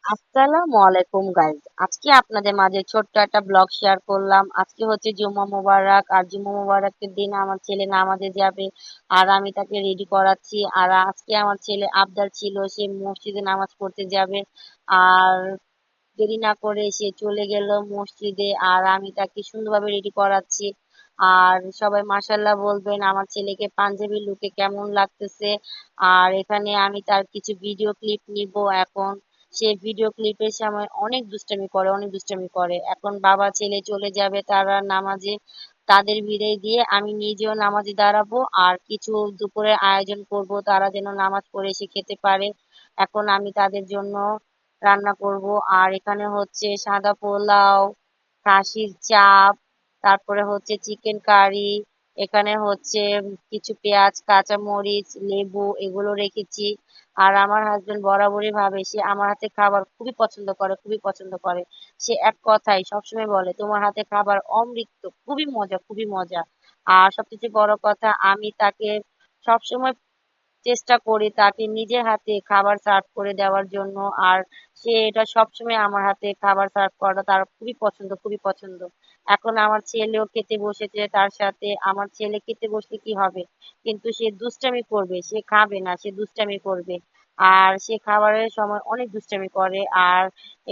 আসসালামু আলাইকুম গাইজ। আজকে আপনাদের মাঝে ছোট্ট একটা ব্লগ শেয়ার করলাম। আজকে হচ্ছে জুম্মা মোবারক, আর জুম্মা মোবারকের দিন আমার ছেলে নামাজে যাবে, আর আমি তাকে রেডি করাচ্ছি। আর আজকে আমার ছেলে আবদার ছিল সে মসজিদে নামাজ পড়তে যাবে, আর দেরি না করে সে চলে গেল মসজিদে, আর আমি তাকে সুন্দরভাবে রেডি করাচ্ছি। আর সবাই মাশাল্লাহ বলবেন আমার ছেলেকে পাঞ্জাবি লুকে কেমন লাগতেছে। আর এখানে আমি তার কিছু ভিডিও ক্লিপ নিব এখন। সে ভিডিও ক্লিপের সময় অনেক দুষ্টামি করে, অনেক দুষ্টামি করে। এখন বাবা ছেলে চলে যাবে তারা নামাজে, তাদের বিদায় দিয়ে আমি নিজেও নামাজে দাঁড়াবো, আর কিছু দুপুরের আয়োজন করব তারা যেন নামাজ পড়ে এসে খেতে পারে। এখন আমি তাদের জন্য রান্না করব। আর এখানে হচ্ছে সাদা পোলাও, খাসির চাপ, তারপরে হচ্ছে চিকেন কারি, এখানে হচ্ছে কিছু পেঁয়াজ, কাঁচামরিচ, লেবু এগুলো রেখেছি। আর আমার হাজবেন্ড বরাবরই ভাবে সে আমার হাতে খাবার খুবই পছন্দ করে, খুবই পছন্দ করে। সে এক কথাই সবসময় বলে তোমার হাতে খাবার অমৃত, খুবই মজা, খুবই মজা। আর সবচেয়ে বড় কথা, আমি তাকে সবসময় চেষ্টা করি তাকে নিজের হাতে খাবার সার্ভ করে দেওয়ার জন্য। আর সে এটা সবসময় আমার হাতে খাবার সার্ভ করা তার খুবই পছন্দ, খুবই পছন্দ। এখন আমার ছেলেও খেতে বসেছে তার সাথে। আমার ছেলে খেতে বসলে কি হবে, কিন্তু সে দুষ্টামি করবে, সে খাবে না, সে দুষ্টামি করবে। আর সে খাবারের সময় অনেক দুষ্টামি করে। আর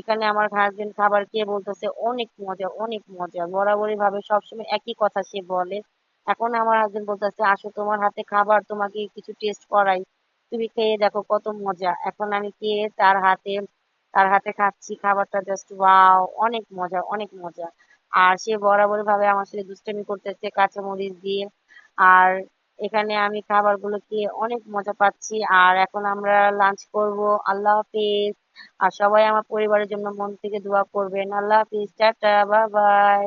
এখানে আমার হাজবেন্ড খাবার খেয়ে বলতেছে অনেক মজা, অনেক মজা, বরাবরই ভাবে সবসময় একই কথা সে বলে। এখন আমার হাজবেন্ড বলতেছে আসো তোমার হাতে খাবার, তোমাকে কিছু টেস্ট করাই, তুমি খেয়ে দেখো কত মজা। এখন আমি খেয়ে তার হাতে খাচ্ছি খাবারটা, জাস্ট ওয়াও, অনেক মজা, অনেক মজা। আর সে বরাবর ভাবে আমার সাথে দুষ্টামি করতেছে কাঁচামরিচ দিয়ে। আর এখানে আমি খাবারগুলো খেয়ে অনেক মজা পাচ্ছি। আর এখন আমরা লাঞ্চ করব। আল্লাহ হাফিজ। আর সবাই আমার পরিবারের জন্য মন থেকে দোয়া করবেন। আল্লাহ হাফিজ, টাটা, বাই বাই।